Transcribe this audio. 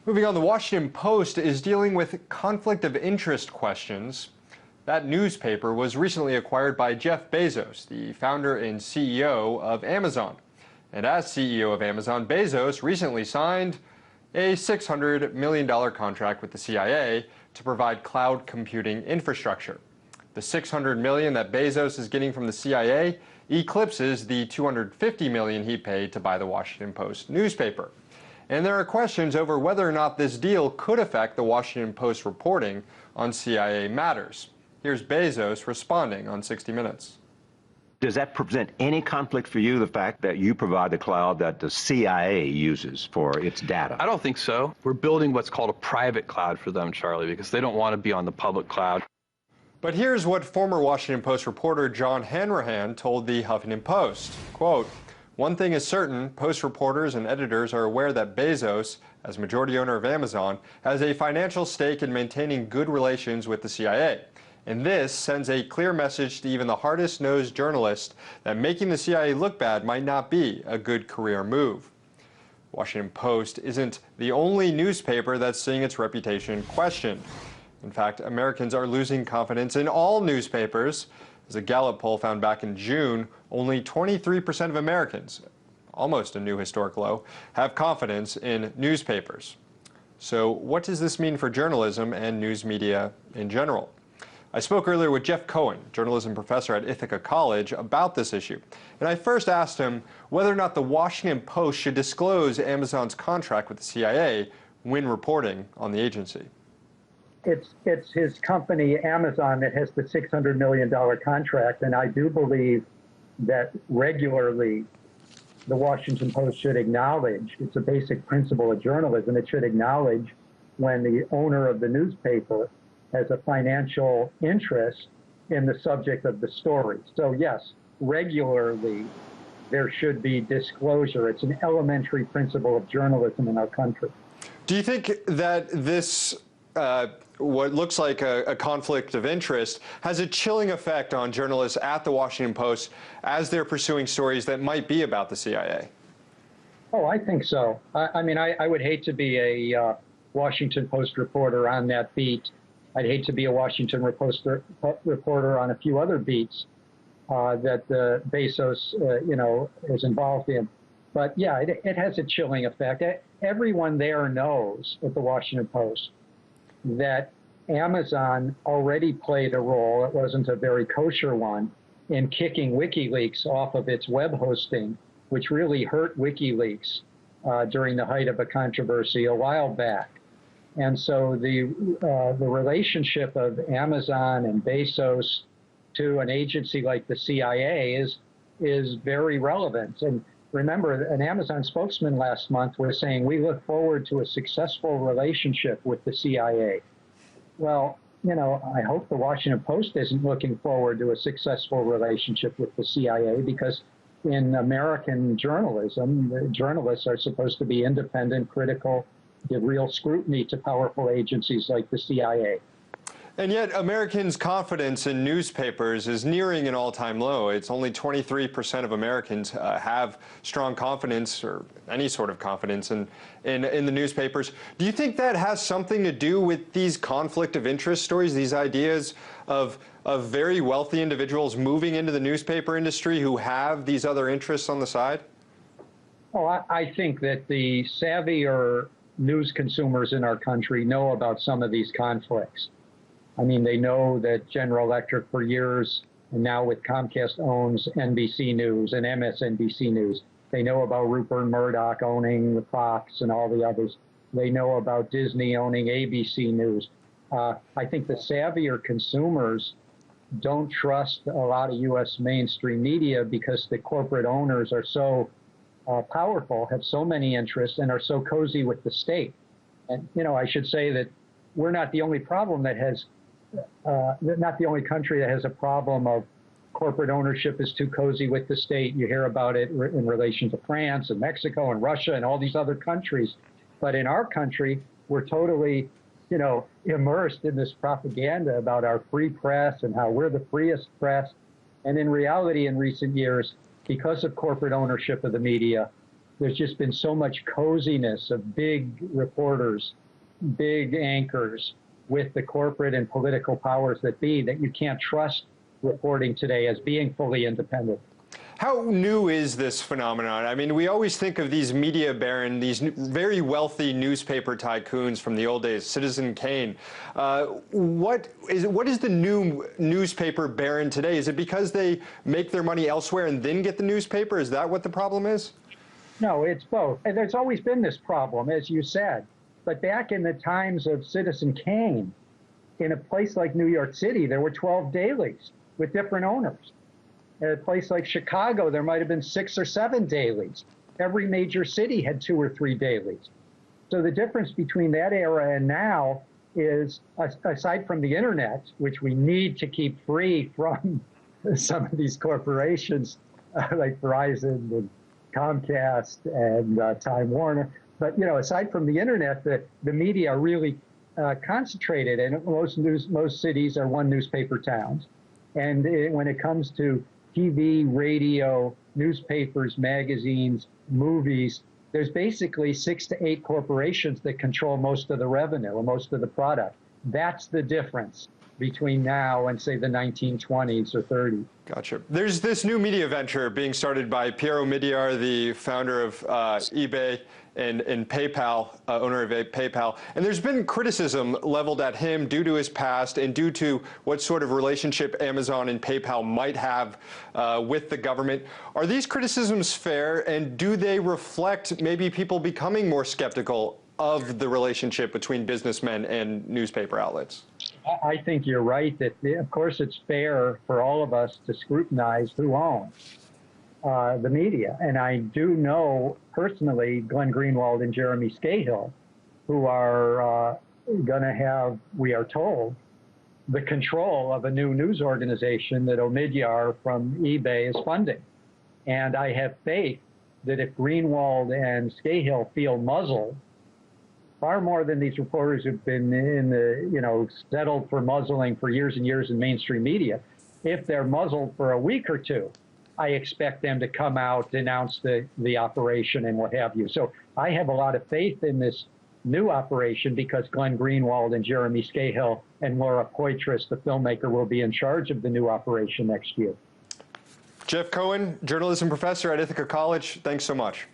Moving on, the Washington Post is dealing with conflict of interest questions. That newspaper was recently acquired by Jeff Bezos, the founder and CEO of Amazon. And as CEO of Amazon, Bezos recently signed a $600 million contract with the CIA to provide cloud computing infrastructure. The $600 million that Bezos is getting from the CIA eclipses the $250 million he paid to buy the Washington Post newspaper. And there are questions over whether or not this deal could affect the Washington Post reporting on CIA matters. Here's Bezos responding on 60 Minutes. Does that present any conflict for you, the fact that you provide the cloud that the CIA uses for its data? I don't think so. We're building what's called a private cloud for them, Charlie, because they don't want to be on the public cloud. But here's what former Washington Post reporter John Hanrahan told the Huffington Post. Quote, "One thing is certain, Post reporters and editors are aware that Bezos, as majority owner of Amazon, has a financial stake in maintaining good relations with the CIA. And this sends a clear message to even the hardest-nosed journalist that making the CIA look bad might not be a good career move." Washington Post isn't the only newspaper that's seeing its reputation questioned. In fact, Americans are losing confidence in all newspapers. As a Gallup poll found back in June, only 23% of Americans, almost a new historic low, have confidence in newspapers. So what does this mean for journalism and news media in general? I spoke earlier with Jeff Cohen, journalism professor at Ithaca College, about this issue. And I first asked him whether or not the Washington Post should disclose Amazon's contract with the CIA when reporting on the agency. It's his company, Amazon, that has the $600 million contract, and I do believe that regularly the Washington Post should acknowledge, it's a basic principle of journalism, it should acknowledge when the owner of the newspaper has a financial interest in the subject of the story. So yes, regularly there should be disclosure. It's an elementary principle of journalism in our country. Do you think that this what looks like a conflict of interest has a chilling effect on journalists at the Washington Post as they're pursuing stories that might be about the CIA? Oh, I think so. I mean, I would hate to be a Washington Post reporter on that beat. I'd hate to be a Washington Post reporter on a few other beats that Bezos, is involved in. But yeah, it has a chilling effect. Everyone there knows at the Washington Post that Amazon already played a role, it wasn't a very kosher one, in kicking WikiLeaks off of its web hosting, which really hurt WikiLeaks during the height of a controversy a while back. And so the relationship of Amazon and Bezos to an agency like the CIA is very relevant. And remember, an Amazon spokesman last month was saying, "We look forward to a successful relationship with the CIA." Well, I hope the Washington Post isn't looking forward to a successful relationship with the CIA, because in American journalism, the journalists are supposed to be independent, critical, give real scrutiny to powerful agencies like the CIA. And yet Americans' confidence in newspapers is nearing an all-time low. It's only 23% of Americans have strong confidence or any sort of confidence in the newspapers. Do you think that has something to do with these conflict of interest stories, these ideas of very wealthy individuals moving into the newspaper industry who have these other interests on the side? Oh, I think that the savvier news consumers in our country know about some of these conflicts. I mean, they know that General Electric for years, and now with Comcast, owns NBC News and MSNBC News. They know about Rupert Murdoch owning Fox and all the others. They know about Disney owning ABC News. I think the savvier consumers don't trust a lot of U.S. mainstream media because the corporate owners are so powerful, have so many interests, and are so cozy with the state. And, I should say that we're not the only problem that has not the only country that has a problem of corporate ownership is too cozy with the state. You hear about it in relation to France and Mexico and Russia and all these other countries. But in our country, we're totally, immersed in this propaganda about our free press and how we're the freest press. And in reality, in recent years, because of corporate ownership of the media, there's just been so much coziness of big reporters, big anchors with the corporate and political powers that be, that you can't trust reporting today as being fully independent. How new is this phenomenon? I mean, we always think of these media baron, these very wealthy newspaper tycoons from the old days, Citizen Kane. What is the new newspaper baron today? Is it because they make their money elsewhere and then get the newspaper? Is that what the problem is? No, it's both. And there's always been this problem, as you said. But back in the times of Citizen Kane, in a place like New York City, there were 12 dailies with different owners. At a place like Chicago, there might have been 6 or 7 dailies. Every major city had 2 or 3 dailies. So the difference between that era and now is, aside from the internet, which we need to keep free from some of these corporations like Verizon and Comcast and Time Warner, but aside from the internet, the media are really concentrated, and most cities are one newspaper towns. And when it comes to TV, radio, newspapers, magazines, movies, there's basically 6 to 8 corporations that control most of the revenue or most of the product. That's the difference between now and, say, the 1920s or 30s. Gotcha. There's this new media venture being started by Piero Midyar, the founder of eBay and PayPal, owner of PayPal. And there's been criticism leveled at him due to his past and due to what sort of relationship Amazon and PayPal might have with the government. Are these criticisms fair, and do they reflect maybe people becoming more skeptical of the relationship between businessmen and newspaper outlets? I think you're right that, of course, it's fair for all of us to scrutinize who owns the media. And I do know personally Glenn Greenwald and Jeremy Scahill, who are going to have, we are told, the control of a new news organization that Omidyar from eBay is funding. And I have faith that if Greenwald and Scahill feel muzzled, far more than these reporters who've been in the, settled for muzzling for years and years in mainstream media, if they're muzzled for a week or two, I expect them to come out, denounce the operation and what have you. So I have a lot of faith in this new operation because Glenn Greenwald and Jeremy Scahill and Laura Poitras, the filmmaker, will be in charge of the new operation next year. Jeff Cohen, journalism professor at Ithaca College, thanks so much.